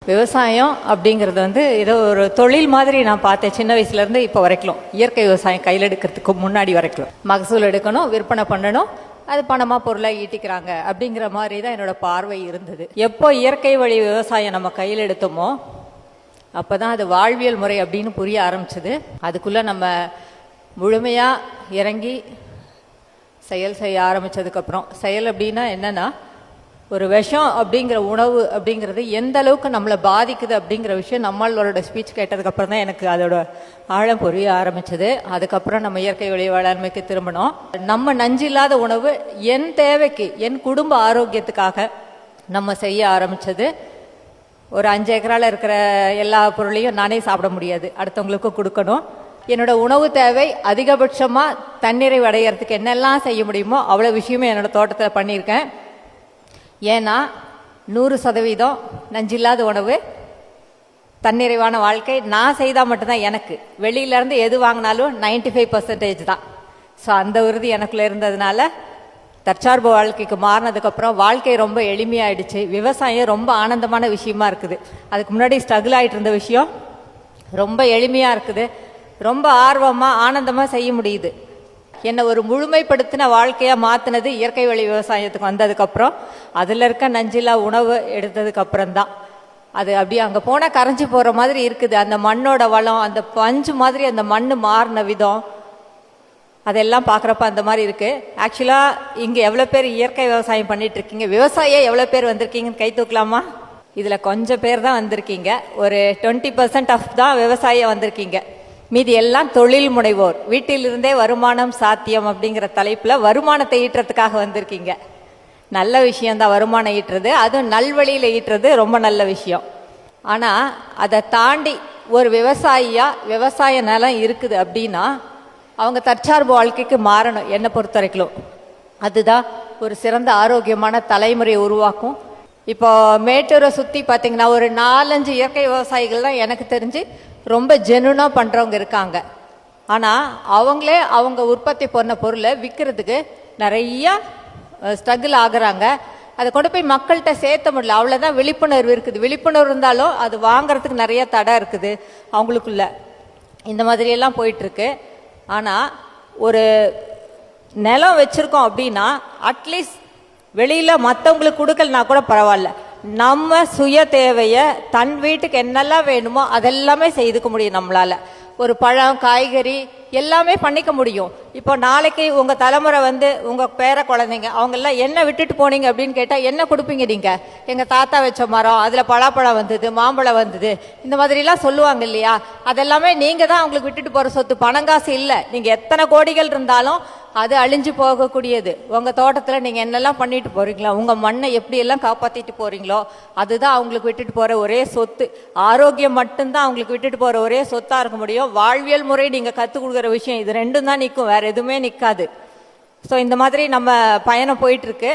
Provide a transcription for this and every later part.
விவசாயம் அப்படிங்கிறது ஏதோ ஒரு தொழில் மாதிரி நான் பார்த்தேன் சின்ன வயசுலேருந்து இப்போ வரைக்கும். இயற்கை விவசாயம் கையில் எடுக்கிறதுக்கு முன்னாடி வரைக்கும் மகசூல் எடுக்கணும், விற்பனை பண்ணணும், அது பணமாக பொருளாக ஈட்டிக்கிறாங்க அப்படிங்கிற மாதிரி தான் என்னோட பார்வை இருந்தது. எப்போ இயற்கை வழி விவசாயம் நம்ம கையில் எடுத்தோமோ அப்போ தான் அது வாழ்வியல் முறை அப்படின்னு புரிய ஆரம்பிச்சது. அதுக்குள்ளே நம்ம முழுமையாக இறங்கி செயல் செய்ய ஆரம்பித்ததுக்கப்புறம், செயல் அப்படின்னா என்னென்னா, ஒரு விஷம் அப்படிங்கிற உணவு அப்படிங்கிறது எந்த அளவுக்கு நம்மளை பாதிக்குது அப்படிங்கிற விஷயம் நம்மளோட ஸ்பீச் கேட்டதுக்கப்புறம் தான் எனக்கு அதோட ஆழம் புரிய ஆரம்பிச்சது. அதுக்கப்புறம் நம்ம இயற்கை வழி வேளாண்மைக்கு திரும்பணும். நம்ம நஞ்சில்லாத உணவு என் தேவைக்கு, என் குடும்ப ஆரோக்கியத்துக்காக நம்ம செய்ய ஆரம்பித்தது. ஒரு 5 ஏக்கரால் இருக்கிற எல்லா பொருளையும் நானே சாப்பிட முடியாது, அடுத்தவங்களுக்கு கொடுக்கணும். என்னோட உணவு தேவை அதிகபட்சமாக தன்னிறைவு அடைகிறதுக்கு என்னெல்லாம் செய்ய முடியுமோ அவ்வளோ விஷயமே என்னோட தோட்டத்தில் பண்ணியிருக்கேன். ஏன்னா 100% நஞ்சில்லாத உணவு, தன்னிறைவான வாழ்க்கை நான் செய்தால் மட்டும்தான் எனக்கு. வெளியிலேருந்து எது வாங்கினாலும் 95% தான். ஸோ அந்த உறுதி எனக்குள்ளே இருந்ததுனால தற்சார்பு வாழ்க்கைக்கு மாறினதுக்கப்புறம் வாழ்க்கை ரொம்ப எளிமையாயிடுச்சு. விவசாயம் ரொம்ப ஆனந்தமான விஷயமா இருக்குது. அதுக்கு முன்னாடி ஸ்ட்ரகிள் ஆகிட்டு இருந்த விஷயம் ரொம்ப எளிமையாக இருக்குது. ரொம்ப ஆர்வமாக ஆனந்தமாக செய்ய முடியுது. என்னை ஒரு முழுமைப்படுத்தின வாழ்க்கையாக மாற்றினது இயற்கை வழி விவசாயத்துக்கு வந்ததுக்கப்புறம், அதில் இருக்க நஞ்சில்லா உணவு எடுத்ததுக்கப்புறம் தான். அது அப்படியே அங்கே போனால் கரைஞ்சி போகிற மாதிரி இருக்குது. அந்த மண்ணோட வளம், அந்த பஞ்சு மாதிரி அந்த மண் மாறின விதம், அதெல்லாம் பார்க்குறப்ப அந்த மாதிரி இருக்குது. ஆக்சுவலாக இங்கே எவ்வளோ பேர் இயற்கை விவசாயம் பண்ணிட்டு இருக்கீங்க, விவசாயியே எவ்வளோ பேர் வந்திருக்கீங்கன்னு கை தூக்கலாமா? இதில் கொஞ்சம் பேர் தான் வந்திருக்கீங்க. ஒரு 20% ஆஃப் தான் விவசாயம் வந்திருக்கீங்க. மீதி எல்லாம் தொழில் முனைவோர், வீட்டிலிருந்தே வருமானம் சாத்தியம் அப்படிங்கிற தலைப்பில் வருமானத்தை ஈட்டுறதுக்காக வந்திருக்கீங்க. நல்ல விஷயந்தான் வருமானம் ஈட்டுறது, அதுவும் நல்வழியில் ஈட்டுறது ரொம்ப நல்ல விஷயம். ஆனால் அதை தாண்டி ஒரு விவசாய நிலம் இருக்குது அப்படின்னா அவங்க தற்சார்பு வாழ்க்கைக்கு மாறணும். என்னை பொறுத்த வரைக்கும் அதுதான் ஒரு சிறந்த ஆரோக்கியமான தலைமுறையை உருவாக்கும். இப்போ மேட்டூரை சுற்றி பார்த்தீங்கன்னா ஒரு 4-5 இயற்கை விவசாயிகள் தான் எனக்கு தெரிஞ்சு ரொம்ப ஜெனுனாக பண்ணுறவங்க இருக்காங்க. ஆனால் அவங்களே அவங்க உற்பத்தி பண்ண பொருளை விற்கிறதுக்கு நிறையா ஸ்ட்ரகிள் ஆகுறாங்க. அதை கொண்டு போய் மக்கள்கிட்ட சேர்த்த முடியல. அவ்வளோதான் விழிப்புணர்வு இருக்குது. விழிப்புணர்வு இருந்தாலும் அது வாங்கிறதுக்கு நிறைய தடை இருக்குது அவங்களுக்குள்ள. இந்த மாதிரியெல்லாம் போயிட்டுருக்கு. ஆனால் ஒரு நிலம் வச்சுருக்கோம் அப்படின்னா அட்லீஸ்ட் வெளியில் மற்றவங்களுக்கு கொடுக்கலனா கூட பரவாயில்ல, நம்ம சுய தேவையை தன் வீட்டுக்கு என்னெல்லாம் வேணுமோ அதெல்லாமே செய்துக்க முடியும் நம்மளால. ஒரு பழம், காய்கறி எல்லாமே பண்ணிக்க முடியும். இப்போ நாளைக்கு உங்கள் தலைமுறை உங்கள் பேர குழந்தைங்க அவங்கெல்லாம் என்ன விட்டுட்டு போனீங்க அப்படின்னு கேட்டால் என்ன கொடுப்பீங்க நீங்கள்? எங்கள் தாத்தா வச்ச மரம், அதில் பலாப்பழம் வந்தது, மாம்பழம் வந்தது, இந்த மாதிரிலாம் சொல்லுவாங்க இல்லையா? அதெல்லாமே நீங்கள் தான் அவங்களுக்கு விட்டுட்டு போகிற சொத்து. பணங்காசு இல்லை. நீங்கள் எத்தனை கோடிகள் இருந்தாலும் அது அழிஞ்சு போகக்கூடியது. உங்கள் தோட்டத்தில் நீங்கள் என்னெல்லாம் பண்ணிட்டு போகிறீங்களோ, உங்கள் மண்ணை எப்படியெல்லாம் காப்பாற்றிட்டு போகிறீங்களோ அதுதான் அவங்களுக்கு விட்டுட்டு போகிற ஒரே சொத்து. ஆரோக்கியம் மட்டும்தான் அவங்களுக்கு விட்டுட்டு போகிற ஒரே சொத்தாக இருக்க முடியும். வாழ்வியல் முறை நீங்கள் கற்றுக் கொடுக்குற விஷயம் இது 2 தான் நிற்கும், வேறு எதுவுமே நிற்காது. ஸோ இந்த மாதிரி நம்ம பயணம் போயிட்டுருக்கு.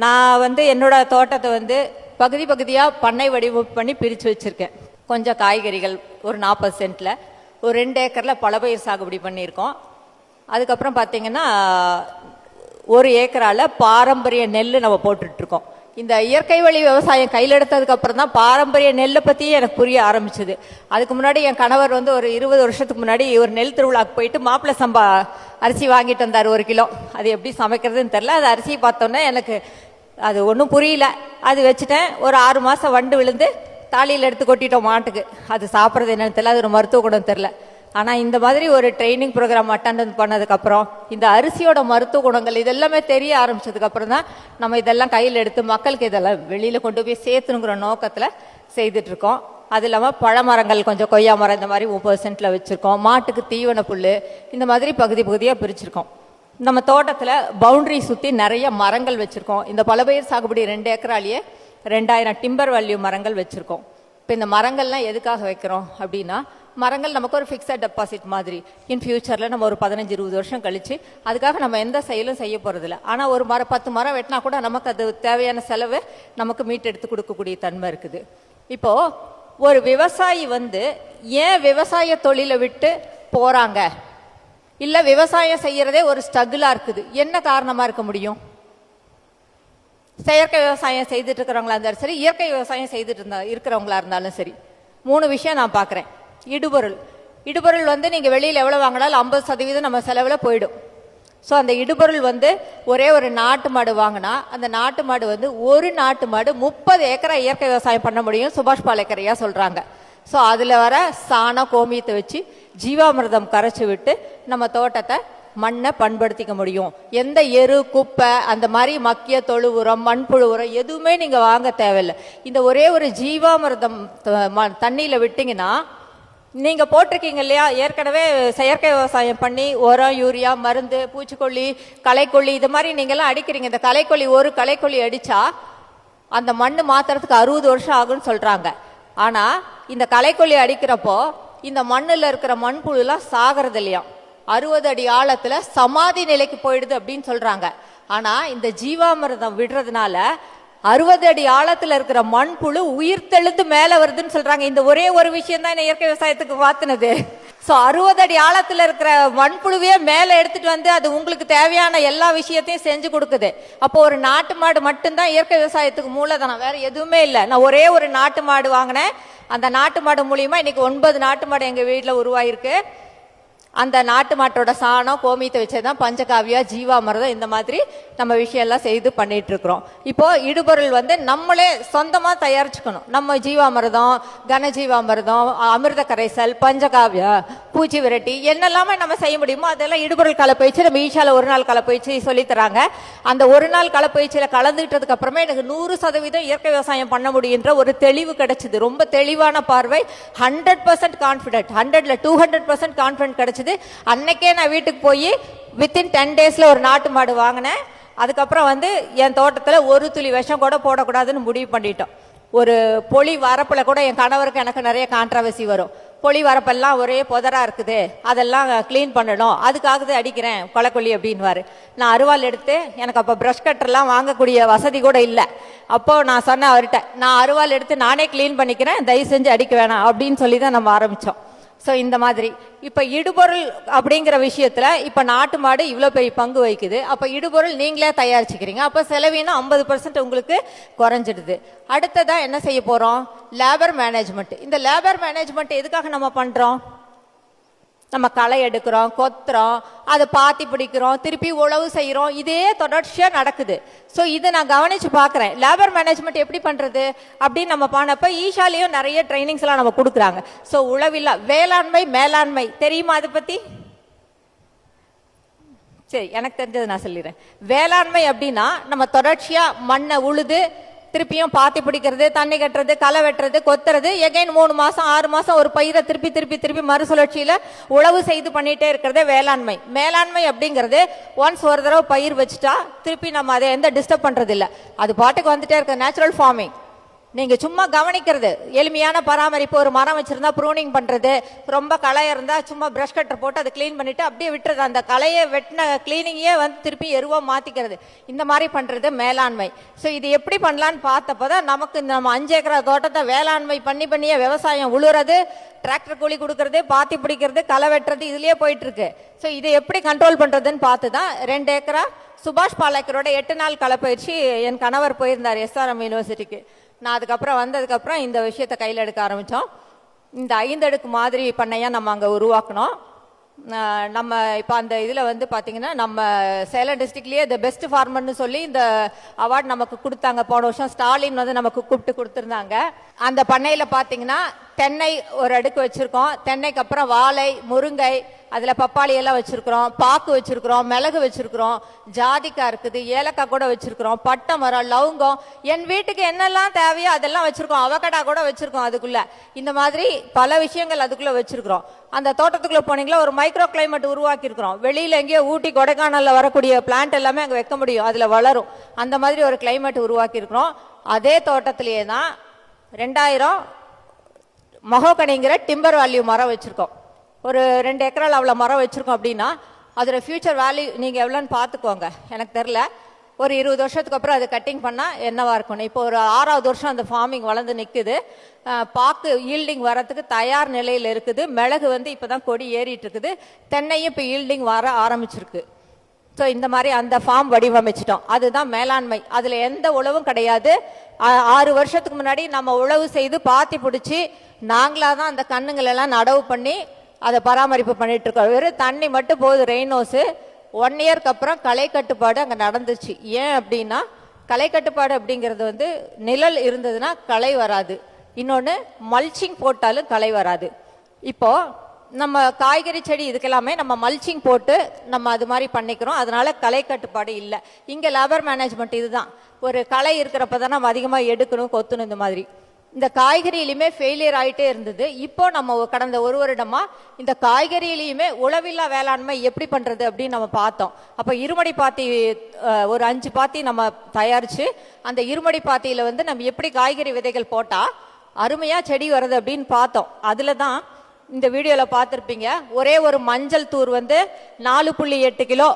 நான் என்னோட தோட்டத்தை பகுதி பகுதியாக பண்ணை வடிவமைப்பு பண்ணி பிரித்து வச்சுருக்கேன். கொஞ்சம் காய்கறிகள் ஒரு 40 சென்ட்டில், ஒரு 2 ஏக்கரில் பலபயிர் சாகுபடி பண்ணியிருக்கோம். அதுக்கப்புறம் பார்த்திங்கன்னா 1 ஏக்கரால் பாரம்பரிய நெல் நம்ம போட்டுட்ருக்கோம். இந்த இயற்கை வழி விவசாயம் கையில் எடுத்ததுக்கப்புறம் தான் பாரம்பரிய நெல்லை பற்றியே எனக்கு புரிய ஆரம்பிச்சுது. அதுக்கு முன்னாடி என் கணவர் ஒரு 20 வருஷத்துக்கு முன்னாடி ஒரு நெல் திருவிழாக்கு போயிட்டு மாப்பிள்ளை சம்பா அரிசி வாங்கிட்டு வந்தார் 1 கிலோ. அது எப்படி சமைக்கிறதுன்னு தெரில. அது அரிசி பார்த்தோன்னே எனக்கு அது ஒன்றும் புரியல. அது வச்சுட்டேன். ஒரு 6 மாதம் வண்டு விழுந்து தாலியில் எடுத்து கொட்டிட்டோம் மாட்டுக்கு. அது சாப்பிட்றது என்னன்னு தெரியல, அது ஒரு மருத்துவ குணம் தெரில. ஆனால் இந்த மாதிரி ஒரு ட்ரைனிங் ப்ரோக்ராம் அட்டெண்ட் பண்ணதுக்கப்புறம் இந்த அரிசியோட மருத்துவ குணங்கள் இதெல்லாமே தெரிய ஆரம்பித்ததுக்கப்புறம் தான் நம்ம இதெல்லாம் கையில் எடுத்து மக்களுக்கு இதெல்லாம் வெளியில் கொண்டு போய் சேர்த்துனுங்கிற நோக்கத்தில் செய்துட்ருக்கோம். அது இல்லாமல் பழமரங்கள், கொஞ்சம் கொய்யா மரம் இந்த மாதிரி 30 சென்ட்டில் வச்சுருக்கோம். மாட்டுக்கு தீவன புல் இந்த மாதிரி பகுதி பகுதியாக பிரிச்சுருக்கோம். நம்ம தோட்டத்தில் பவுண்ட்ரி சுற்றி நிறைய மரங்கள் வச்சுருக்கோம். இந்த பலபயிர் சாகுபடி 2 ஏக்கராலேயே 2000 டிம்பர் வேல்யூ மரங்கள் வச்சுருக்கோம். இப்போ இந்த மரங்கள்லாம் எதுக்காக வைக்கிறோம் அப்படின்னா, மரங்கள் நமக்கு ஒரு ஃபிக்ஸட் டெபாசிட் மாதிரி. இன் ஃபியூச்சரில் நம்ம ஒரு 15-20 வருஷம் கழித்து அதுக்காக நம்ம எந்த செயலும் செய்ய போகிறதில்ல. ஆனால் ஒரு 10 மரம் வெட்டினா கூட நமக்கு அது தேவையான செலவு நமக்கு மீட்டெடுத்து கொடுக்கக்கூடிய தன்மை இருக்குது. இப்போது ஒரு விவசாயி ஏன் விவசாய தொழிலை விட்டு போகிறாங்க, இல்லை விவசாயம் செய்கிறதே ஒரு ஸ்ட்ரகிளாக இருக்குது, என்ன காரணமாக இருக்க முடியும்? செயற்கை விவசாயம் செய்துட்டு இருக்கிறவங்களா இருந்தாலும் சரி, இயற்கை விவசாயம் செய்துட்டு இருக்கிறவங்களா இருந்தாலும் சரி, 3 விஷயம் நான் பார்க்குறேன். இடுபொருள். இடுபொருள் வந்து நீங்கள் வெளியில் எவ்வளோ வாங்கினாலும் 50% நம்ம செலவில் போயிடும். ஸோ அந்த இடுபொருள் வந்து ஒரே ஒரு நாட்டு மாடு வாங்கினா அந்த நாட்டு மாடு வந்து ஒரு நாட்டு மாடு 30 ஏக்கரா இயற்கை விவசாயம் பண்ண முடியும் சுபாஷ் பாலேக்கரையா சொல்கிறாங்க. ஸோ அதில் வர சாணம் கோமியத்தை வச்சு ஜீவாமிர்தம் கரைச்சி விட்டு நம்ம தோட்டத்தை மண்ணை பண்படுத்திக்க முடியும். எந்த எரு குப்பை அந்த மாதிரி மக்கிய தொழு உரம் மண்புழு உரம் எதுவுமே நீங்கள் வாங்க தேவையில்லை. இந்த ஒரே ஒரு ஜீவாமிர்தம் தண்ணியில் விட்டிங்கன்னா, நீங்கள் போட்டிருக்கீங்க இல்லையா, ஏற்கனவே செயற்கை விவசாயம் பண்ணி உரம் யூரியா மருந்து பூச்சிக்கொல்லி களைக்கொல்லி இது மாதிரி நீங்கள்லாம் அடிக்கிறீங்க. இந்த களைக்கொல்லி ஒரு களைக்கொல்லி அடித்தா அந்த மண் மாற்றுறதுக்கு 60 வருஷம் ஆகும்னு சொல்கிறாங்க. ஆனால் இந்த களைக்கொல்லி அடிக்கிறப்போ இந்த மண்ணில் இருக்கிற மண்புழுலாம் சாகிறது இல்லையா, 60 அடி ஆழத்தில் சமாதி நிலைக்கு போயிடுது அப்படின்னு சொல்கிறாங்க. ஆனால் இந்த ஜீவாமிர்தம் விடுறதுனால 60 அடி ஆழத்தில் இருக்கிற மண்புழு உயிர் தெழுந்து மேலே வருதுன்னு சொல்கிறாங்க. இந்த ஒரே ஒரு விஷயம் தான் என்ன இயற்கை விவசாயத்துக்கு மாற்றினது. ஸோ 60 அடி ஆழத்தில் இருக்கிற மண்புழுவே மேலே எடுத்துகிட்டு வந்து அது உங்களுக்கு தேவையான எல்லா விஷயத்தையும் செஞ்சு கொடுக்குது. அப்போ ஒரு நாட்டு மாடு மட்டும்தான் இயற்கை விவசாயத்துக்கு மூலதனம், வேறு எதுவுமே இல்லை. நான் ஒரே ஒரு நாட்டு மாடு வாங்கினேன். அந்த நாட்டு மாடு மூலியமாக இன்றைக்கி 9 நாட்டு மாடு எங்கள் வீட்டில் உருவாயிருக்கு. அந்த நாட்டு மாட்டோட சாணம் கோமியத்தை வச்சே தான் பஞ்சகாவியா ஜீவாமிர்தம் இந்த மாதிரி நம்ம விஷயம்லாம் செய்து பண்ணிட்டு இருக்கிறோம். இப்போ இடுபொருள் வந்து நம்மளே சொந்தமாக தயாரிச்சுக்கணும். நம்ம ஜீவாமிர்தம் கனஜீவாமிர்தம் அமிர்த கரைசல் பஞ்சகாவியா பூச்சி விரட்டி என்னெல்லாமே நம்ம செய்ய முடியுமோ அதெல்லாம் இடுபொருள் கலப்பயிற்சி நம்ம ஈஷால ஒரு நாள் கலப்பயிற்சி சொல்லித்தராங்க. அந்த ஒரு நாள் கலப்பயிற்சியில் கலந்துக்கிட்டதுக்கு அப்புறமே எனக்கு 100% இயற்கை விவசாயம் பண்ண முடியுன்ற ஒரு தெளிவு கிடைச்சிது. ரொம்ப தெளிவான பார்வை, 100% கான்ஃபிடென்ட், 100ல் 200% கான்ஃபிடென்ட் கிடைச்சிது. அன்னைக்கே நான் வீட்டுக்கு போய் வித்தின் 10 டேஸ்ல ஒரு நாட்டு மாடு வாங்கினேன். அதுக்கப்புறம் வந்து என் தோட்டத்தில் ஒரு துளி விஷம் கூட போடக்கூடாதுன்னு முடிவு பண்ணிட்டோம். ஒரு பொலி வரப்பில் கூட என் கணவருக்கு எனக்கு நிறைய கான்ட்ரவர்சி வரும். பொலி வரப்பெல்லாம் ஒரே புதரா இருக்குது, அதெல்லாம் க்ளீன் பண்ணணும், அதுக்காக அடிக்கிறேன் கொலைக்கொல்லி அப்படின்வாரு. நான் அருவாள் எடுத்து, எனக்கு அப்போ ப்ரஷ் கட்டர்லாம் வாங்கக்கூடிய வசதி கூட இல்லை. அப்போது நான் சொன்னேன் அவர்கிட்ட, நான் அருவாள் எடுத்து நானே க்ளீன் பண்ணிக்கிறேன், தயவு செஞ்சு அடிக்க வேணாம் அப்படின்னு சொல்லி தான் நம்ம ஆரம்பித்தோம். ஸோ இந்த மாதிரி இப்போ இடுபொருள் அப்படிங்கிற விஷயத்தில் இப்போ நாட்டு மாடு இவ்வளோ பெரிய பங்கு வகிக்குது. அப்போ இடுபொருள் நீங்களே தயாரிச்சுக்கிறீங்க, அப்போ செலவீனம் 50% உங்களுக்கு குறைஞ்சிடுது. அடுத்ததான் என்ன செய்ய போகிறோம், லேபர் மேனேஜ்மெண்ட். இந்த லேபர் மேனேஜ்மெண்ட் எதுக்காக நம்ம பண்ணுறோம், நம்ம களை எடுக்கிறோம், கொத்துறோம், அதை பாத்தி பிடிக்கிறோம், திருப்பி உழவு செய்கிறோம், இதே தொடர்ச்சியாக நடக்குது. ஸோ இதை நான் கவனித்து பார்க்குறேன். லேபர் மேனேஜ்மெண்ட் எப்படி பண்ணுறது அப்படின்னு நம்ம பண்ணப்போ ஈஷாலேயும் நிறைய ட்ரைனிங்ஸ்லாம் நம்ம கொடுக்குறாங்க. ஸோ உழவில்லா வேளாண்மை மேலாண்மை தெரியுமா அதை பற்றி? சரி, எனக்கு தெரிஞ்சது நான் சொல்லிடுறேன். வேளாண்மை அப்படின்னா நம்ம தொடர்ச்சியாக மண்ணை உழுது திருப்பியும் பாத்தி பிடிக்கிறது, தண்ணி கட்டுறது, களை வெட்டுறது, கொத்துறது, எகைன் 3 மாதம் 6 மாதம் ஒரு பயிரை திருப்பி திருப்பி திருப்பி மறுசுழற்சியில் உழவு செய்து பண்ணிகிட்டே இருக்கிறதே வேளாண்மை. மேலாண்மை அப்படிங்கிறது ஒன்ஸ் ஒரு தடவை பயிர் வச்சுட்டா திருப்பி நம்ம அதை எந்த டிஸ்டர்ப் பண்ணுறது இல்லை, அது பாட்டுக்கு வந்துட்டே இருக்க நேச்சுரல் ஃபார்மிங். நீங்கள் சும்மா கவனிக்கிறது, எளிமையான பராமரிப்பு, ஒரு மரம் வச்சுருந்தா ப்ரூனிங் பண்ணுறது, ரொம்ப களை இருந்தால் சும்மா ப்ரஷ் கட்டர் போட்டு அதை க்ளீன் பண்ணிவிட்டு அப்படியே விட்டுறது, அந்த களையை வெட்டின க்ளீனிங்கே வந்து திருப்பி எருவாக மாற்றிக்கிறது, இந்த மாதிரி பண்ணுறது மேலாண்மை. ஸோ இது எப்படி பண்ணலான்னு பார்த்தப்போ தான் நமக்கு நம்ம 5 ஏக்கரா தோட்டத்தை வேளாண்மை பண்ணியே விவசாயம் உழுறது, டிராக்டர் கூலி கொடுக்கறது, பாத்தி பிடிக்கிறது, களை வெட்டுறது, இதுலேயே போயிட்டுருக்கு. ஸோ இதை எப்படி கண்ட்ரோல் பண்ணுறதுன்னு பார்த்து தான் 2 ஏக்கரா சுபாஷ் பாலேக்கரோட 8 நாள் களப்பயிற்சி என் கணவர் போயிருந்தார் SRM யூனிவர்சிட்டிக்கு. நான் அதுக்கப்புறம் வந்ததுக்கப்புறம் இந்த விஷயத்தை கையில் எடுக்க ஆரம்பித்தோம். இந்த 5 அடுக்கு மாதிரி பண்ணையாக நம்ம அங்கே உருவாக்கணும். நம்ம இப்போ அந்த இதில் வந்து பார்த்திங்கன்னா நம்ம சேலம் டிஸ்ட்ரிக்ட்லேயே த பெஸ்ட் ஃபார்மர்னு சொல்லி இந்த அவார்டு நமக்கு கொடுத்தாங்க. போன வருஷம் ஸ்டாலின் வந்து நமக்கு கூப்பிட்டு கொடுத்துருந்தாங்க. அந்த பண்ணையில் பார்த்திங்கன்னா தென்னை ஒரு அடுக்கு வச்சுருக்கோம், தென்னைக்கு அப்புறம் வாழை, முருங்கை, அதில் பப்பாளி எல்லாம் வச்சுருக்குறோம், பாக்கு வச்சுருக்குறோம், மிளகு வச்சுருக்குறோம், ஜாதிக்காய் இருக்குது, ஏலக்காய் கூட வச்சுருக்குறோம், பட்டை மரம், லவங்கம், என் வீட்டுக்கு என்னெல்லாம் தேவையோ அதெல்லாம் வச்சுருக்கோம், அவகடா கூட வச்சுருக்கோம். அதுக்குள்ளே இந்த மாதிரி பல விஷயங்கள் அதுக்குள்ளே வச்சுருக்குறோம். அந்த தோட்டத்துக்குள்ளே போனீங்களா ஒரு மைக்ரோ கிளைமேட் உருவாக்கியிருக்கிறோம். வெளியில் எங்கேயோ ஊட்டி கொடைக்கானலில் வரக்கூடிய பிளான்ட் எல்லாமே அங்கே வைக்க முடியும், அதில் வளரும். அந்த மாதிரி ஒரு கிளைமேட் உருவாக்கியிருக்கிறோம். அதே தோட்டத்திலேயே தான் 2000 மகோகனிங்கிற டிம்பர் வேல்யூ மரம் வச்சுருக்கோம். ஒரு 2 ஏக்கரால் அவ்வளோ மரம் வச்சுருக்கோம். அப்படின்னா அதோட ஃபியூச்சர் வேல்யூ நீங்கள் எவ்வளோன்னு பார்த்துக்கோங்க. எனக்கு தெரில, ஒரு 20 வருஷத்துக்கு அப்புறம் அது கட்டிங் பண்ணால் என்னவாக இருக்கணும். இப்போ ஒரு 6வது வருஷம் அந்த ஃபார்மிங் வளர்ந்து நிற்குது. பாக்கு ஈல்டிங் வரத்துக்கு தயார் நிலையில் இருக்குது. மிளகு வந்து இப்போ தான் கொடி ஏறிட்டு இருக்குது. தென்னையும் இப்போ ஈல்டிங் வர ஆரம்பிச்சிருக்கு. ஸோ இந்த மாதிரி அந்த ஃபார்ம் வடிவமைச்சிட்டோம். அதுதான் மேலாண்மை. அதில் எந்த உழவும் கிடையாது. 6 வருஷத்துக்கு முன்னாடி நம்ம உழவு செய்து பாத்தி பிடிச்சி நாங்களாக தான் அந்த கண்ணுங்களெல்லாம் நடவு பண்ணி அதை பராமரிப்பு பண்ணிட்டு இருக்கோம். வெறும் தண்ணி மட்டும் போகுது, ரெயினோஸு. 1 இயர்க்கு அப்புறம் களை கட்டுப்பாடு அங்கே நடந்துச்சு. ஏன் அப்படின்னா களை கட்டுப்பாடு அப்படிங்கிறது வந்து நிழல் இருந்ததுன்னா களை வராது, இன்னொன்று மல்ச்சிங் போட்டாலும் களை வராது. இப்போ நம்ம காய்கறி செடி இதுக்கெல்லாமே நம்ம மல்ச்சிங் போட்டு நம்ம அது மாதிரி பண்ணிக்கிறோம், அதனால களை கட்டுப்பாடு இல்லை. இங்கே லேபர் மேனேஜ்மெண்ட் இதுதான். ஒரு களை இருக்கிறப்ப தான் நம்ம அதிகமாக எடுக்கணும், கொத்தணும். இந்த மாதிரி இந்த காய்கறியிலுமே ஃபெயிலியர் ஆகிட்டே இருந்தது. இப்போ நம்ம கடந்த 1 வருடமா இந்த காய்கறியிலையுமே உழவில்லா வேளாண்மை எப்படி பண்றது அப்படின்னு நம்ம பார்த்தோம். அப்போ இருமடி பாத்தி ஒரு 5 பாத்தி நம்ம தயாரிச்சு அந்த இருமடி பாத்தியில வந்து நம்ம எப்படி காய்கறி விதைகள் போட்டா அருமையா செடி வருது அப்படின்னு பார்த்தோம். அதுல தான் இந்த வீடியோவில் பார்த்துருப்பீங்க, ஒரே ஒரு மஞ்சள் தூர் வந்து 4.8 கிலோ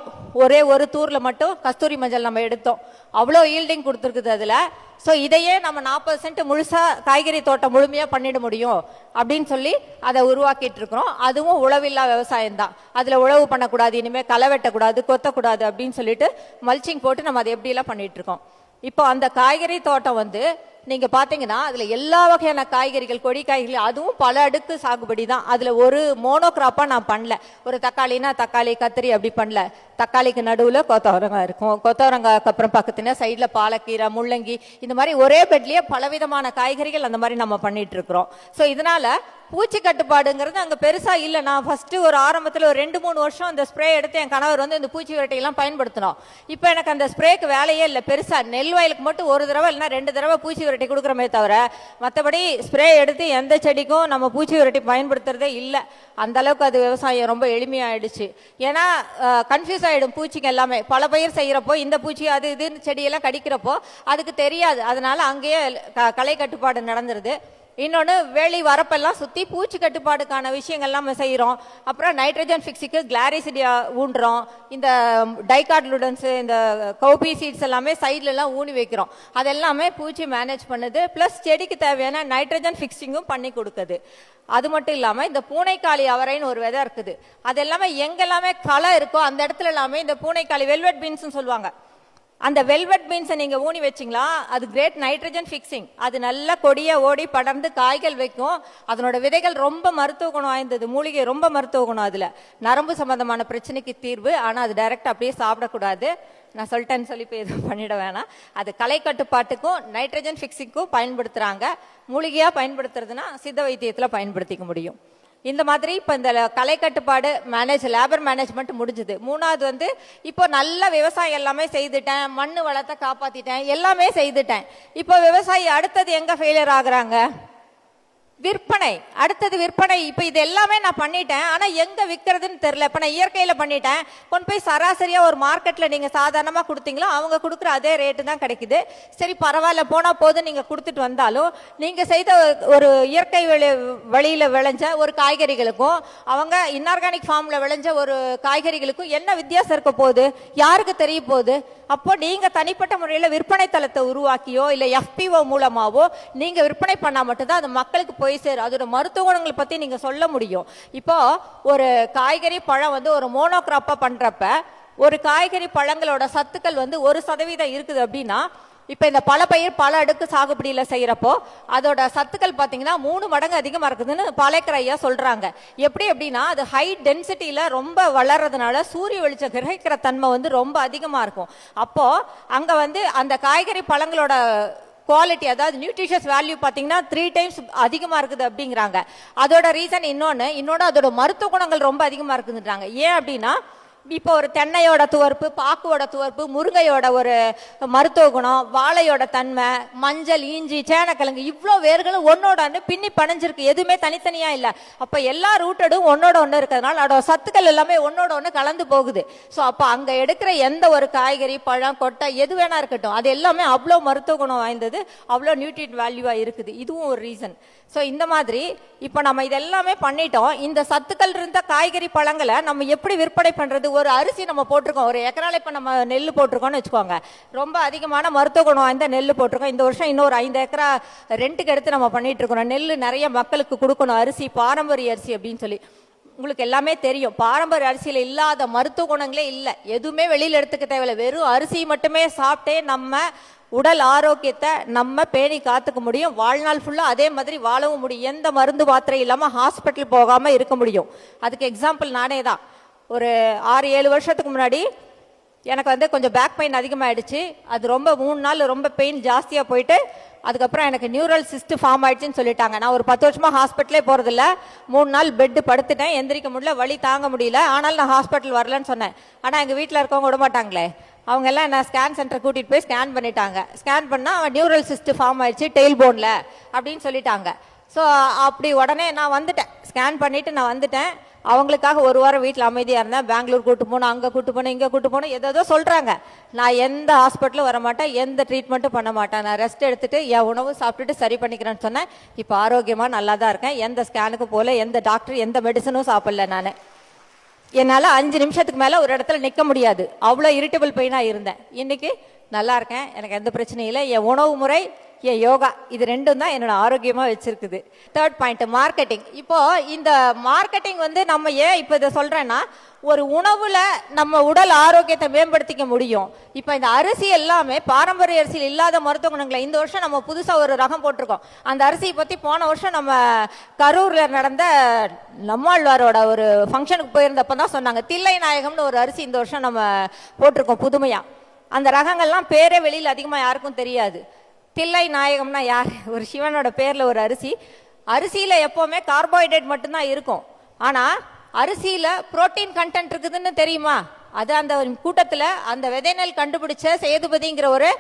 ஒரே ஒரு தூரில் மட்டும் கஸ்தூரி மஞ்சள் நம்ம எடுத்தோம். அவ்வளோ ஈல்டிங் கொடுத்துருக்குது அதில். ஸோ இதையே நம்ம 40 சென்ட் முழுசாக காய்கறி தோட்டம் முழுமையாக பண்ணிட முடியும் அப்படின்னு சொல்லி அதை உருவாக்கிட்டு இருக்கிறோம். அதுவும் உழவில்லா விவசாயம் தான். அதில் உழவு பண்ணக்கூடாது, இனிமேல் களை வெட்டக்கூடாது, கொத்தக்கூடாது அப்படின்னு சொல்லிட்டு மல்ச்சிங் போட்டு நம்ம அதை எப்படியெல்லாம் பண்ணிட்டு இருக்கோம். இப்போ அந்த காய்கறி தோட்டம் வந்து நீங்க பாத்தீங்கன்னா அதுல எல்லா வகையான காய்கறிகள், கொடி காய்கறிகள், அதுவும் பல அடுக்கு சாகுபடி தான். அதுல ஒரு மோனோகிராப்பா நான் பண்ணல. ஒரு தக்காளினா தக்காளி, கத்திரி அப்படி பண்ணல. தக்காளிக்கு நடுவுல கொத்தவரங்காய் இருக்கும், கொத்தவரங்காய்க்கு அப்புறம் பக்கத்துல சைட்ல பாலக்கீரை, முள்ளங்கி, இந்த மாதிரி ஒரே பெட்லயே பலவிதமான காய்கறிகள் அந்த மாதிரி நம்ம பண்ணிட்டு இருக்கிறோம். ஸோ இதனால பூச்சி கட்டுப்பாடுங்கிறது அங்கே பெருசா இல்லை. நான் ஃபர்ஸ்ட் ஒரு ஆரம்பத்தில் ஒரு 2-3 வருஷம் அந்த ஸ்ப்ரே எடுத்து என் கணவர் வந்து இந்த பூச்சி விரட்டையெல்லாம் பயன்படுத்தினோம். இப்போ எனக்கு அந்த ஸ்ப்ரேக்கு வேலையே இல்லை. பெருசா நெல் வயலுக்கு மட்டும் 1 தடவை இல்லைன்னா 2 தடவை பூச்சி விரட்டி கொடுக்குறமே தவிர மற்றபடி ஸ்ப்ரே எடுத்து எந்த செடிக்கும் நம்ம பூச்சி விரட்டி பயன்படுத்துறதே இல்லை. அந்த அளவுக்கு அது விவசாயம் ரொம்ப எளிமையாயிடுச்சு. ஏன்னா கன்ஃபியூஸ் ஆயிடும் பூச்சிக்கு எல்லாமே. பல பயிர் செய்யறப்போ இந்த பூச்சி அது இதுன்னு செடியெல்லாம் கடிக்கிறப்போ அதுக்கு தெரியாது. அதனால அங்கேயே களை கட்டுப்பாடு நடந்துருது. இன்னொன்று வேலி வரப்பெல்லாம் சுற்றி பூச்சி கட்டுப்பாடுக்கான விஷயங்கள்லாம் நம்ம செய்கிறோம். அப்புறம் நைட்ரஜன் ஃபிக்ஸுக்கு கிளாரிசிடியா ஊண்டுறோம். இந்த டைகார்ட்லுடன்ஸு, இந்த கௌபி சீட்ஸ் எல்லாமே சைட்லலாம் ஊனி வைக்கிறோம். அதெல்லாமே பூச்சி மேனேஜ் பண்ணுது. ப்ளஸ் செடிக்கு தேவையான நைட்ரஜன் ஃபிக்ஸிங்கும் பண்ணி கொடுக்குது. அது மட்டும் இல்லாமல் இந்த பூனைக்காளி அவரைன்னு ஒரு விதை இருக்குது. அது எல்லாமே எங்கெல்லாமே களை இருக்கோ அந்த இடத்துல எல்லாமே இந்த பூனைக்காளி வெல்வெட் பீன்ஸ்னு சொல்லுவாங்க. அந்த வெல்வெட் பீன்ஸை நீங்க ஊனி வச்சிங்களா அது கிரேட் நைட்ரஜன் ஃபிக்ஸிங். அது நல்ல கொடியை ஓடி படர்ந்து காய்கள் வைக்கும். அதனோட விதைகள் ரொம்ப மருத்துவ குணம் வாய்ந்தது. மூலிகை ரொம்ப மருத்துவ குணம். அதுல நரம்பு சம்பந்தமான பிரச்சனைக்கு தீர்வு. ஆனா அது டைரக்ட் அப்படியே சாப்பிடக்கூடாது. நான் சொல்லிட்டேன்னு சொல்லி இப்போ எதுவும் பண்ணிட வேணாம். அது களை கட்டுப்பாட்டுக்கும் நைட்ரஜன் ஃபிக்ஸிங்க்கும் பயன்படுத்துறாங்க. மூலிகையா பயன்படுத்துறதுன்னா சித்த வைத்தியத்துல பயன்படுத்திக்க முடியும். இந்த மாதிரி இப்போ இந்த களை கட்டுப்பாடு லேபர் மேனேஜ்மெண்ட் முடிஞ்சுது. 3வது வந்து இப்போ நல்ல விவசாயம் எல்லாமே செய்துட்டேன், மண் வளத்தை காப்பாத்திட்டேன், எல்லாமே செய்துட்டேன். இப்போ விவசாயி அடுத்தது எங்க ஃபெயிலியர் ஆகுறாங்க? விற்பனை. அடுத்தது விற்பனை. இப்போ இது எல்லாமே நான் பண்ணிட்டேன், ஆனா எங்க விற்கிறதுன்னு தெரியல. இப்போ நான் இயற்கையில பண்ணிட்டேன், கொண்டு போய் சராசரியா ஒரு மார்க்கெட்ல நீங்க சாதாரணமா கொடுத்தீங்களோ அவங்க கொடுக்குற அதே ரேட்டு தான் கிடைக்குது. சரி பரவாயில்ல போனா போதும் நீங்க கொடுத்துட்டு வந்தாலும் நீங்க செய்த ஒரு இயற்கை வழியில விளைஞ்ச ஒரு காய்கறிகளுக்கும் அவங்க இன்ஆர்கானிக் ஃபார்ம்ல விளைஞ்ச ஒரு காய்கறிகளுக்கும் என்ன வித்தியாசம் இருக்க போகுது? யாருக்கு தெரிய போகுது? அப்போ நீங்க தனிப்பட்ட முறையில் விற்பனை தளத்தை உருவாக்கியோ இல்ல FPO மூலமாவோ நீங்க விற்பனை பண்ணா மட்டும்தான் அது மக்களுக்கு போய் சேரும். அதோட மருத்துவ குணங்களை பத்தி நீங்க சொல்ல முடியும். இப்போ ஒரு காய்கறி பழம் வந்து ஒரு மோனோகிராப்பா பண்றப்ப ஒரு காய்கறி பழங்களோட சத்துக்கள் வந்து 1% இருக்குது அப்படின்னா இப்ப இந்த பல பயிர் பல அடுக்கு சாகுபடியில செய்யறப்போ அதோட சத்துக்கள் பாத்தீங்கன்னா 3 மடங்கு அதிகமா இருக்குதுன்னு பாலேக்கர் ஐயா சொல்றாங்க. எப்படி அப்படின்னா அது ஹை டென்சிட்டியில ரொம்ப வளர்றதுனால சூரிய வெளிச்சம் கிரகிக்கிற தன்மை வந்து ரொம்ப அதிகமா இருக்கும். அப்போ அங்க வந்து அந்த காய்கறி பழங்களோட குவாலிட்டி, அதாவது நியூட்ரிஷியஸ் வேல்யூ பார்த்தீங்கன்னா 3 டைம்ஸ் அதிகமாக இருக்குது அப்படிங்கிறாங்க. அதோட ரீசன் இன்னொன்று அதோட மருத்துவ குணங்கள் ரொம்ப அதிகமாக இருக்குதுன்றாங்க. ஏன் அப்படின்னா இப்போ ஒரு தென்னையோட துவர்ப்பு, பாக்குவோட துவர்ப்பு, முருங்கையோட ஒரு மருத்துவ குணம், வாழையோட தன்மை, மஞ்சள், இஞ்சி, சேனக்கிழங்கு, இவ்வளோ வேர்களும் ஒன்னோட ஒன்று பின்னி பணிஞ்சிருக்கு. எதுவுமே தனித்தனியா இல்லை. அப்போ எல்லா ரூட்டடும் ஒன்னோட ஒன்று இருக்கிறதுனால அதோட சத்துக்கள் எல்லாமே ஒன்னோட ஒன்று கலந்து போகுது. ஸோ அப்போ அங்கே எடுக்கிற எந்த ஒரு காய்கறி, பழம், கொட்டை எது வேணா இருக்கட்டும் அது எல்லாமே அவ்வளோ மருத்துவ குணம் வாய்ந்தது, அவ்வளோ நியூட்ரியன்ட் வேல்யூவா இருக்குது. இதுவும் ஒரு ரீசன். ஸோ இந்த மாதிரி இப்போ நம்ம இதெல்லாமே பண்ணிட்டோம். இந்த சத்துக்கள் இருந்த காய்கறி பழங்களை நம்ம எப்படி விற்பனை பண்றது? ஒரு அரிசி நம்ம போட்டிருக்கோம், ஒரு ஏக்கரால இப்ப நம்ம நெல் போட்டிருக்கோம்னு வச்சுக்கோங்க, ரொம்ப அதிகமான மருத்துவ குணம் வாய்ந்த நெல் போட்டிருக்கோம். இந்த வருஷம் இன்னொரு 5 ஏக்கரா ரெண்டுக்கு எடுத்து நம்ம பண்ணிட்டு இருக்கோம். நெல் நிறைய மக்களுக்கு கொடுக்கணும், அரிசி பாரம்பரிய அரிசி அப்படின்னு சொல்லி. உங்களுக்கு எல்லாமே தெரியும், பாரம்பரிய அரிசியில் இல்லாத மருத்துவ குணங்களே இல்லை. எதுவுமே வெளியில் எடுத்துக்க தேவையில்லை. வெறும் அரிசி மட்டுமே சாப்பிட்டே நம்ம உடல் ஆரோக்கியத்தை நம்ம பேணி காத்துக்க முடியும். வாழ்நாள் ஃபுல்லாக அதே மாதிரி வாழவும் முடியும். எந்த மருந்து மாத்திரை இல்லாமல் ஹாஸ்பிட்டல் போகாமல் இருக்க முடியும். அதுக்கு எக்ஸாம்பிள் நானே தான். ஒரு 6-7 வருஷத்துக்கு முன்னாடி எனக்கு வந்து கொஞ்சம் பேக் பெயின் அதிகமாகிடுச்சு. அது ரொம்ப 3 நாள் ரொம்ப பெயின் ஜாஸ்தியாக போயிட்டு அதுக்கப்புறம் எனக்கு நியூரல் சிஸ்ட் ஃபார்ம் ஆயிடுச்சுன்னு சொல்லிட்டாங்க. நான் ஒரு 10 வருஷமாக ஹாஸ்பிட்டலே போகிறதில்ல. 3 நாள் பெட்டு படுத்துட்டேன், எந்திரிக்க முடியல, வலி தாங்க முடியல. ஆனாலும் நான் ஹாஸ்பிட்டல் வரலன்னு சொன்னேன். ஆனால் எங்கள் வீட்டில் இருக்கவங்க விட மாட்டாங்களே. அவங்க எல்லாம் என்ன ஸ்கேன் சென்டர் கூட்டிகிட்டு போய் ஸ்கேன் பண்ணிட்டாங்க. ஸ்கேன் பண்ணால் அவன் நியூரல் சிஸ்ட் ஃபார்ம் ஆயிடுச்சு டெயில் போனில் அப்படின்னு சொல்லிட்டாங்க. ஸோ அப்படி உடனே நான் வந்துட்டேன், ஸ்கேன் பண்ணிவிட்டு நான் வந்துட்டேன். அவங்களுக்காக ஒரு வாரம் வீட்டில் அமைதியாக இருந்தேன். பெங்களூர் கூட்டு போகணும், அங்கே கூட்டு போகணும், இங்கே கூட்டு போகணும், ஏதோ சொல்கிறாங்க. நான் எந்த ஹாஸ்பிட்டலும் வர மாட்டேன், எந்த ட்ரீட்மெண்ட்டும் பண்ண மாட்டேன். நான் ரெஸ்ட் எடுத்துட்டு என் உணவு சாப்பிட்டுட்டு சரி பண்ணிக்கிறேன்னு சொன்னேன். இப்போ ஆரோக்கியமாக நல்லா தான் இருக்கேன். எந்த ஸ்கேனுக்கு போகல, எந்த டாக்டர் எந்த மெடிசனும் சாப்பிடல. நான் என்னால் 5 நிமிஷத்துக்கு மேலே ஒரு இடத்துல நிற்க முடியாது, அவ்வளோ இரிட்டபிள் பெயினாக இருந்தேன். இன்னைக்கு நல்லா இருக்கேன், எனக்கு எந்த பிரச்சனையும் இல்லை. என் உணவு முறை, என் யோகா, இது ரெண்டும் தான் என்னோட ஆரோக்கியமாக வச்சிருக்குது. 3rd point marketing. இப்போ இந்த மார்க்கெட்டிங் வந்து நம்ம ஏன் இப்போ இதை சொல்றேன்னா, ஒரு உணவுல நம்ம உடல் ஆரோக்கியத்தை மேம்படுத்திக்க முடியும். இப்போ இந்த அரிசி எல்லாமே பாரம்பரிய அரிசியில் இல்லாத மருத்துவ குணங்களை இந்த வருஷம் நம்ம புதுசாக ஒரு ரகம் போட்டிருக்கோம். அந்த அரிசியை பற்றி போன வருஷம் நம்ம கரூர்ல நடந்த நம்மாழ்வாரோட ஒரு ஃபங்க்ஷனுக்கு போயிருந்தப்ப தான் சொன்னாங்க. தில்லை நாயகம்னு ஒரு அரிசி இந்த வருஷம் நம்ம போட்டிருக்கோம் புதுமையா. அந்த ரகங்கள்லாம் பேரே வெளியில் அதிகமாக யாருக்கும் தெரியாது. தில்லை நாயகம்னா யார்? ஒரு சிவனோட பேர்ல ஒரு அரிசி. அரிசியில எப்பவுமே கார்போஹைட்ரேட் மட்டும்தான் இருக்கும். ஆனா அரிசியில புரோட்டீன் கண்டென்ட் இருக்குதுன்னு தெரியுமா? அது அந்த கூட்டத்தில் அந்த விதைநெல் கண்டுபிடிச்ச சேதுபதிங்கிற ஒரு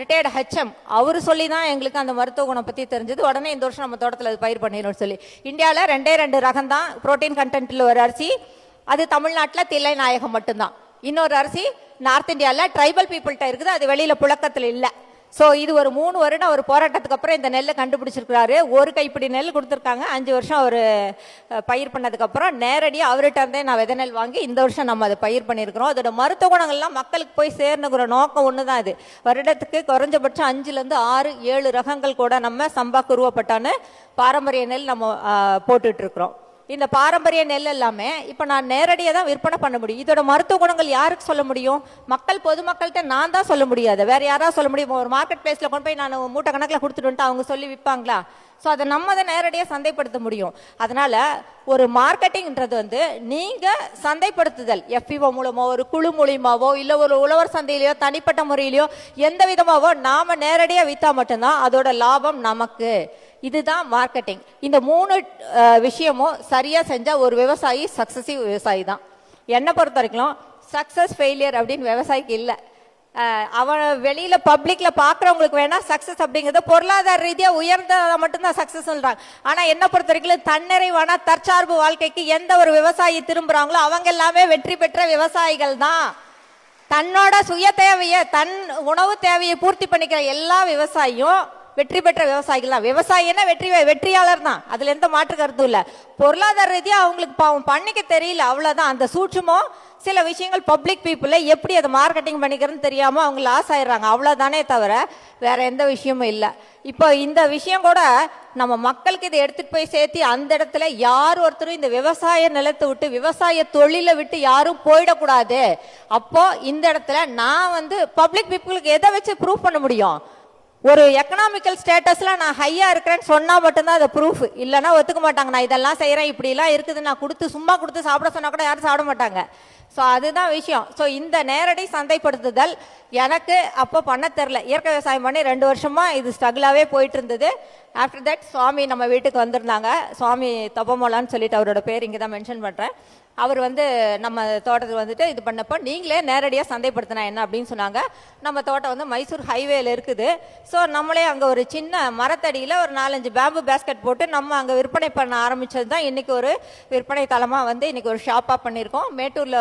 ரிட்டையர்டு ஹெச்எம் அவரு சொல்லி தான் எங்களுக்கு அந்த மருத்துவ குணம் பற்றி தெரிஞ்சது. உடனே இந்த வருஷம் நம்ம தோட்டத்தில் அது பயிர் பண்ணிடணும்னு சொல்லி இந்தியாவில் 2 ரகம் தான் புரோட்டீன் கண்டென்ட்ல ஒரு அரிசி. அது தமிழ்நாட்டில் தில்லை நாயகம் மட்டும்தான். இன்னொரு அரிசி நார்த் இந்தியாவில் ட்ரைபல் பீப்புள்கிட்ட இருக்குது, அது வெளியில் புழக்கத்தில் இல்லை. ஸோ இது ஒரு 3 வருடம் ஒரு போராட்டத்துக்கு அப்புறம் இந்த நெல்லை கண்டுபிடிச்சிருக்கிறாரு. ஒரு கைப்பிடி நெல் கொடுத்துருக்காங்க. 5 வருஷம் அவர் பயிர் பண்ணதுக்கப்புறம் நேரடியாக அவர்கிட்ட இருந்தே நான் விதை நெல் வாங்கி இந்த வருஷம் நம்ம அதை பயிர் பண்ணியிருக்கிறோம். அதோட மருத்துவ குணங்கள்லாம் மக்களுக்கு போய் சேர்ந்துக்கிற நோக்கம் ஒன்று தான். இது வருடத்துக்கு குறைஞ்சபட்சம் 5லேருந்து 6, 7 ரகங்கள் கூட நம்ம சம்பா குருவப்பட்டான்னு பாரம்பரிய நெல் நம்ம போட்டுட்டு இருக்கிறோம். இந்த பாரம்பரிய நெல் எல்லாமே இப்போ நான் நேரடியாக தான் விற்பனை பண்ண முடியும். இதோட மருத்துவ குணங்கள் யாருக்கு சொல்ல முடியும்? மக்கள், பொதுமக்கள்கிட்ட நான் தான் சொல்ல முடியாது, வேற யாராவது சொல்ல முடியும்? ஒரு மார்க்கெட் பிளேஸில் கொண்டு போய் நான் மூட்டை கணக்கில் கொடுத்துட்டு வந்துட்டு அவங்க சொல்லி விற்பாங்களா? ஸோ அதை நம்ம தான் நேரடியாக சந்தைப்படுத்த முடியும். அதனால ஒரு மார்க்கெட்டிங்ன்றது வந்து நீங்கள் சந்தைப்படுத்துதல் எஃப்இஓ மூலமோ ஒரு குழு மூலியமாவோ இல்லை ஒரு உழவர் சந்தையிலையோ தனிப்பட்ட முறையிலையோ எந்த விதமாவோ நாம் நேரடியாக விற்றா மட்டும்தான் அதோட லாபம் நமக்கு. இதுதான் மார்க்கெட்டிங். இந்த 3 விஷயமும் சரியாக செஞ்சால் ஒரு விவசாயி சக்சஸிவ் விவசாயி தான். என்னை பொறுத்த வரைக்கும் சக்ஸஸ் ஃபெயிலியர் அப்படின்னு விவசாயிக்கு இல்லை. அவன் வெளியில் பப்ளிக்கில் பார்க்குறவங்களுக்கு வேணால் சக்ஸஸ் அப்படிங்கிறது பொருளாதார ரீதியாக உயர்ந்ததை மட்டும்தான் சக்ஸஸ் சொல்கிறாங்க. ஆனால் என்னை பொறுத்த வரைக்கும் தன்னிறைவான தற்சார்பு வாழ்க்கைக்கு எந்த ஒரு விவசாயி திரும்புகிறாங்களோ அவங்க எல்லாமே வெற்றி பெற்ற விவசாயிகள் தான். தன்னோட சுய தேவையை, தன் உணவு தேவையை பூர்த்தி பண்ணிக்கிற எல்லா விவசாயியும் வெற்றி பெற்ற விவசாயிகள் தான். விவசாயின்னா வெற்றியாளர் தான், அதுல எந்த மாற்று கருத்தும் இல்லை. பொருளாதார ரீதியாக அவங்களுக்கு பாவம் பண்ணிக்க தெரியல, அவ்வளோதான். அந்த சூட்சுமம் சில விஷயங்கள் பப்ளிக் பீப்புளை எப்படி அதை மார்க்கெட்டிங் பண்ணிக்கிறதுன்னு தெரியாமல் அவங்க லாஸ் ஆயிடுறாங்க, அவ்வளோதானே தவிர வேற எந்த விஷயமும் இல்லை. இப்போ இந்த விஷயம் கூட நம்ம மக்களுக்கு இதை எடுத்துகிட்டு போய் சேர்த்து அந்த இடத்துல யார் ஒருத்தரும் இந்த விவசாய நிலத்தை விட்டு விவசாய தொழிலை விட்டு யாரும் போயிடக்கூடாது. அப்போ இந்த இடத்துல நான் வந்து பப்ளிக் பீப்புளுக்கு எதை வச்சு ப்ரூவ் பண்ண முடியும்? ஒரு எக்கனாமிக்கல் ஸ்டேட்டஸ்ல நான் ஹையா இருக்கிறேன்னு சொன்னா மட்டும்தான் அது ப்ரூஃப். இல்லைன்னா ஒத்துக்க மாட்டாங்க. நான் இதெல்லாம் செய்யறேன், இப்படிலாம் இருக்குது, நான் சும்மா கொடுத்து சாப்பிட சொன்னா கூட யாரும் சாப்பிட மாட்டாங்க. ஸோ அதுதான் விஷயம். ஸோ இந்த நேரடி சந்தைப்படுத்துதல் எனக்கு அப்போ பண்ண தெரில. இயற்கை விவசாயம் பண்ணி 2 வருஷமா இது ஸ்ட்ரகிளாகவே போயிட்டு இருந்தது. ஆஃப்டர் தட் சுவாமி நம்ம வீட்டுக்கு வந்திருந்தாங்க. சுவாமி தபமோலான்னு சொல்லிட்டு அவரோட பேர் இங்கே தான் மென்ஷன் பண்ணுறேன். அவர் வந்து நம்ம தோட்டத்துக்கு வந்துட்டு இது பண்ணப்போ நீங்களே நேரடியாக சந்தைப்படுத்தினா என்ன அப்படின்னு சொன்னாங்க. நம்ம தோட்டம் வந்து மைசூர் ஹைவேல இருக்குது. ஸோ நம்மளே அங்கே ஒரு சின்ன மரத்தடியில் ஒரு 4-5 பேம்பு பேஸ்கெட் போட்டு நம்ம அங்கே விற்பனை பண்ண ஆரம்பித்தது தான் இன்றைக்கி ஒரு விற்பனை தளமாக வந்து இன்றைக்கி ஒரு ஷாப்பாக பண்ணியிருக்கோம். மேட்டூரில்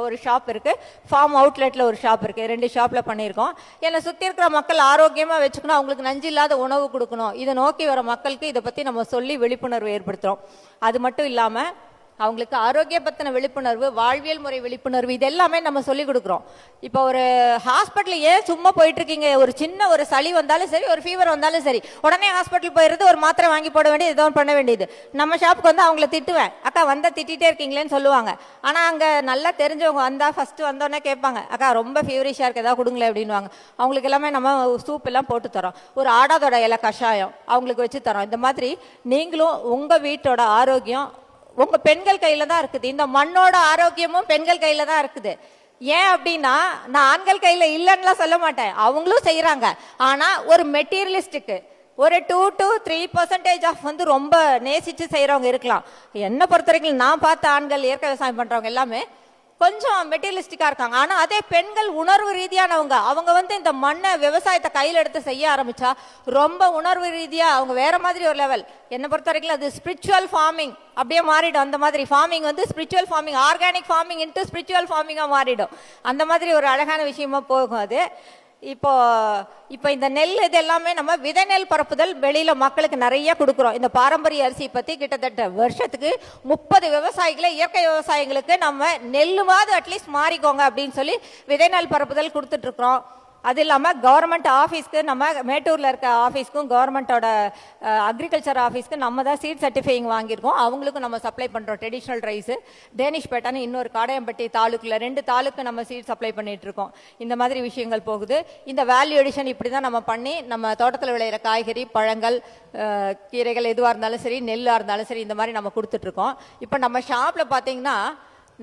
ஒரு ஷாப் இருக்குது, ஃபார்ம் அவுட்லெட்டில் ஒரு ஷாப் இருக்குது, 2 ஷாப்பில் பண்ணியிருக்கோம். என்னை சுற்றி இருக்கிற மக்கள் ஆரோக்கியமாக வச்சுக்கணும், அவங்களுக்கு நஞ்சு இல்லாத உணவு கொடுக்கணும், இதை நோக்கி வர மக்களுக்கு இதை பற்றி நம்ம சொல்லி விழிப்புணர்வு ஏற்படுத்துகிறோம். அது மட்டும் இல்லாமல் அவங்களுக்கு ஆரோக்கிய பத்தின விழிப்புணர்வு, வாழ்வியல் முறை விழிப்புணர்வு, இது எல்லாமே நம்ம சொல்லி கொடுக்குறோம். இப்போ ஒரு ஹாஸ்பிட்டல் ஏன் சும்மா போயிட்டு இருக்கீங்க, ஒரு சின்ன ஒரு சளி வந்தாலும் சரி, ஒரு ஃபீவர் வந்தாலும் சரி, உடனே ஹாஸ்பிட்டல் போயிடுறது, ஒரு மாத்திரை வாங்கி போட வேண்டியது, ஏதோ பண்ண வேண்டியது. நம்ம ஷாப்புக்கு வந்து அவங்கள திட்டுவேன், அக்கா வந்தா திட்டிகிட்டே இருக்கீங்களேன்னு சொல்லுவாங்க. ஆனால் அங்கே நல்லா தெரிஞ்சவங்க வந்தால் ஃபஸ்ட்டு வந்தோடனே கேட்பாங்க, அக்கா ரொம்ப ஃபீவரிஷாக இருக்குது, ஏதாவது கொடுங்களேன் அப்படின்வாங்க. அவங்களுக்கு எல்லாமே நம்ம சூப் எல்லாம் போட்டு தரோம், ஒரு ஆடாதோட இலை கஷாயம் அவங்களுக்கு வச்சு தரோம். இந்த மாதிரி நீங்களும் உங்கள் வீட்டோட ஆரோக்கியம் உங்க பெண்கள் கையில தான் இருக்குது. இந்த மண்ணோட ஆரோக்கியமும் பெண்கள் கையில தான் இருக்குது. ஏன் அப்படின்னா, நான் ஆண்கள் கையில இல்லைன்னுலாம் சொல்ல மாட்டேன், அவங்களும் செய்யறாங்க. ஆனா ஒரு மெட்டீரியலிஸ்டுக்கு ஒரு 2 to 3% ஆஃப் வந்து ரொம்ப நேசிச்சு செய்யறவங்க இருக்கலாம். என்னை பொறுத்த வரைக்கும் நான் பார்த்த ஆண்கள் இயற்கை விவசாயம் பண்றவங்க எல்லாமே கொஞ்சம் மெட்டீரியலிஸ்டிக்கா இருக்காங்க. ஆனா அதே பெண்கள் உணர்வு ரீதியானவங்க, அவங்க வந்து இந்த மண்ணை விவசாயத்தை கையில் எடுத்து செய்ய ஆரம்பிச்சா ரொம்ப உணர்வு ரீதியா அவங்க வேற மாதிரி ஒரு லெவல். என்னை பொறுத்த வரைக்கும் அது ஸ்பிரிச்சுவல் ஃபார்மிங் அப்படியே மாறிடும். அந்த மாதிரி ஃபார்மிங் வந்து spiritual farming, organic farming into spiritual ஃபார்மிங்கா மாறிடும். அந்த மாதிரி ஒரு அழகான விஷயமா போகும் அது. இப்போ இந்த நெல் இது எல்லாமே நம்ம விதை நெல் பரப்புதல் வெளியில மக்களுக்கு நிறைய கொடுக்குறோம். இந்த பாரம்பரிய அரிசி பத்தி கிட்டத்தட்ட வருஷத்துக்கு 30 விவசாயிகளை இயற்கை விவசாயிகளுக்கு நம்ம நெல்லுமாவது அட்லீஸ்ட் மாறிக்கோங்க அப்படின்னு சொல்லி விதை நெல் பரப்புதல் கொடுத்துட்டு இருக்கிறோம். அது இல்லாமல் கவர்மெண்ட் ஆஃபீஸ்க்கு, நம்ம மேட்டூரில் இருக்க ஆஃபீஸ்க்கும் கவர்மெண்ட்டோட அக்ரிகல்ச்சர் ஆஃபீஸ்க்கு நம்ம தான் சீட் சர்டிஃபைங் வாங்கியிருக்கோம். அவங்களுக்கும் நம்ம சப்ளை பண்ணுறோம். ட்ரெடிஷ்னல் ரைஸு டேனிஷ்பேட்டான்னு இன்னொரு காடையம்பட்டி தாலுக்கில் 2 தாலுக்கு நம்ம சீட் சப்ளை பண்ணிட்டு இருக்கோம். இந்த மாதிரி விஷயங்கள் போகுது. இந்த வேல்யூ எடிஷன் இப்படி தான் நம்ம பண்ணி நம்ம தோட்டத்தில் விளையிற காய்கறி, பழங்கள், கீரைகள் எதுவாக இருந்தாலும் சரி, நெல்லாக இருந்தாலும் சரி, இந்த மாதிரி நம்ம கொடுத்துட்ருக்கோம். இப்போ நம்ம ஷாப்பில் பார்த்தீங்கன்னா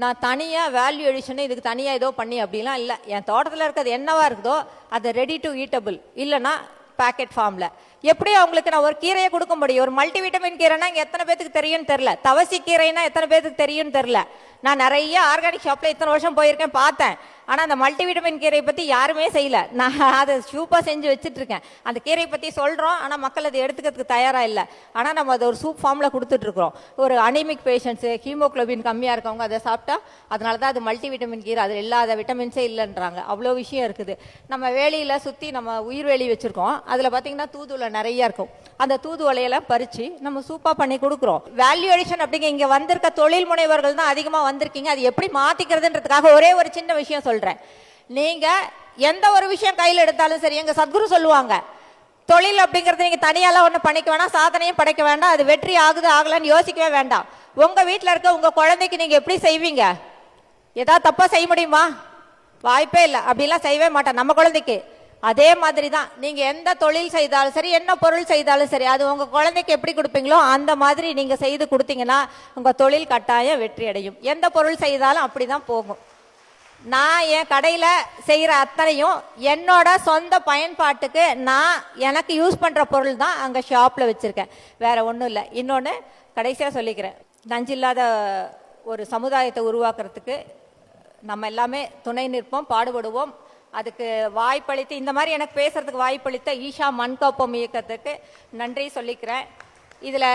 நான் தனியாக வேல்யூ எடிஷனு இதுக்கு தனியாக ஏதோ பண்ணி அப்படிலாம் இல்லை. என் தோட்டத்தில் இருக்கிறது என்னவா இருக்குதோ அது ரெடி டு ஈட்டபிள், இல்லைன்னா பேக்கெட் ஃபார்மில். எப்படி அவங்களுக்கு நான் ஒரு கீரையை கொடுக்க முடியும்? ஒரு மல்டிவிட்டமின் கீரைனா இங்கே எத்தனை பேருக்கு தெரியும்னு தெரில, தவசி கீரைனா எத்தனை பேருக்கு தெரியும்னு தெரில. நான் நிறைய ஆர்கானிக் ஷாப்பில் இத்தனை வருஷம் போயிருக்கேன், பார்த்தேன். ஆனால் அந்த மல்டிவிட்டமின் கீரையை பற்றி யாருமே செய்யலை. நான் அதை சூப்பாக செஞ்சு வச்சுட்ருக்கேன். அந்த கீரையை பற்றி சொல்கிறோம், ஆனால் மக்கள் அதை எடுத்துக்கிறதுக்கு தயாராக இல்லை. ஆனால் நம்ம அதை ஒரு சூப் ஃபார்மில் கொடுத்துட்ருக்குறோம். ஒரு அனிமிக் பேஷண்ட்ஸு, ஹீமோக்ளோபின் கம்மியாக இருக்கவங்க அதை சாப்பிட்டா அதனால தான் அது மல்டிவிட்டமின் கீரை, அதில் இல்லாத விட்டமின்ஸே இல்லைன்றாங்க. அவ்வளோ விஷயம் இருக்குது. நம்ம வேலியில் சுற்றி நம்ம உயிர்வேலி வச்சுருக்கோம். அதில் பார்த்தீங்கன்னா தூதுவளை நிறையா இருக்கும். அந்த தூதுவளையெல்லாம் பறித்து நம்ம சூப்பாக பண்ணி கொடுக்குறோம். வேல்யூ எடிஷன் அப்படிங்க இங்கே வந்திருக்க தொழில் முனைவர்கள் தான் அதிகமாக வந்திருக்கீங்க. அது எப்படி மாற்றிக்கிறதுன்றதுக்காக ஒரே ஒரு சின்ன விஷயம் சொல்கிறேன். நீங்க எந்த ஒரு விஷயம் கையில் எடுத்தாலும் சரி, எங்க சத்குரு சொல்லுவாங்க, தொழில் அப்படிங்கறது நீங்க தனியால ஒண்ணு பண்ணிக்க வேண்டாம், சாதனையும் படைக்க வேண்டாம், அது வெற்றி ஆகுது ஆகலன்னு யோசிக்கவே வேண்டாம். உங்க வீட்டில் இருக்க உங்க குழந்தைக்கு நீங்க எப்படி செய்வீங்க? ஏதாவது தப்பா செய்ய முடியுமா? வாய்ப்பே இல்லை. அப்படிலாம் செய்யவே மாட்டேன் நம்ம குழந்தைக்கு. அதே மாதிரி தான் நீங்க எந்த தொழில் செய்தாலும் சரி, என்ன பொருள் செய்தாலும் சரி, அது உங்க குழந்தைக்கு எப்படி கொடுப்பீங்களோ அந்த மாதிரி நீங்க செய்து கொடுத்தீங்கன்னா உங்க தொழில் கட்டாயம் வெற்றி அடையும். எந்த பொருள் செய்தாலும் அப்படிதான் போகும். நான் என் கடையில் செய்கிற அத்தனையும் என்னோட சொந்த பயன்பாட்டுக்கு நான் எனக்கு யூஸ் பண்ணுற பொருள் தான் அங்கே ஷாப்பில் வச்சுருக்கேன், வேறு ஒன்றும் இல்லை. இன்னொன்று கடைசியாக சொல்லிக்கிறேன், நஞ்சில்லாத ஒரு சமுதாயத்தை உருவாக்குறதுக்கு நம்ம எல்லாமே துணை நிற்போம், பாடுபடுவோம். அதுக்கு வாய்ப்பளித்து, இந்த மாதிரி எனக்கு பேசுறதுக்கு வாய்ப்பளித்த ஈஷா மண்காப்போம் இயக்கத்துக்கு நன்றி சொல்லிக்கிறேன். இதில்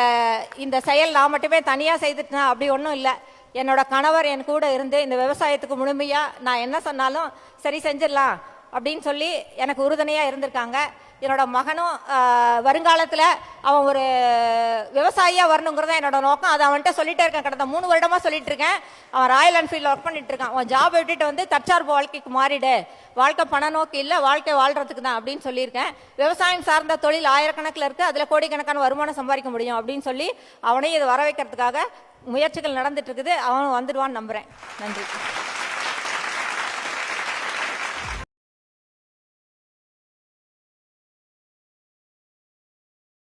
இந்த செயல் நான் மட்டுமே தனியாக செய்துட்டேன் அப்படி ஒன்றும் இல்லை. என்னோட கணவர் என் கூட இருந்து இந்த விவசாயத்துக்கு முழுமையாக நான் என்ன சொன்னாலும் சரி செஞ்சிடலாம் அப்படின்னு சொல்லி எனக்கு உறுதுணையாக இருந்திருக்காங்க. என்னோட மகனும் வருங்காலத்தில் அவன் ஒரு விவசாயியாக வரணுங்கிறத என்னோட நோக்கம். அதை அவன்கிட்ட சொல்லிட்டே இருக்கேன், கடந்த 3 வருடமாக சொல்லிட்டு இருக்கேன். அவன் ராயல் என்ஃபீல்டில் ஒர்க் பண்ணிட்டு இருக்கான். அவன் ஜாப் விட்டுட்டு வந்து தற்சார்பு வாழ்க்கைக்கு மாறிடு, வாழ்க்கை பண நோக்கி இல்லை, வாழ்க்கை வாழ்றதுக்கு தான் அப்படின்னு சொல்லியிருக்கேன். விவசாயம் சார்ந்த தொழில் ஆயிரக்கணக்கில் இருக்குது, அதில் கோடிக்கணக்கான வருமானம் சம்பாதிக்க முடியும் அப்படின்னு சொல்லி அவனையும் இதை வர வைக்கிறதுக்காக முயற்சிகள் நடந்துட்டு இருக்குது. அவன் வந்துடுவான்னு நம்புகிறேன். நன்றி.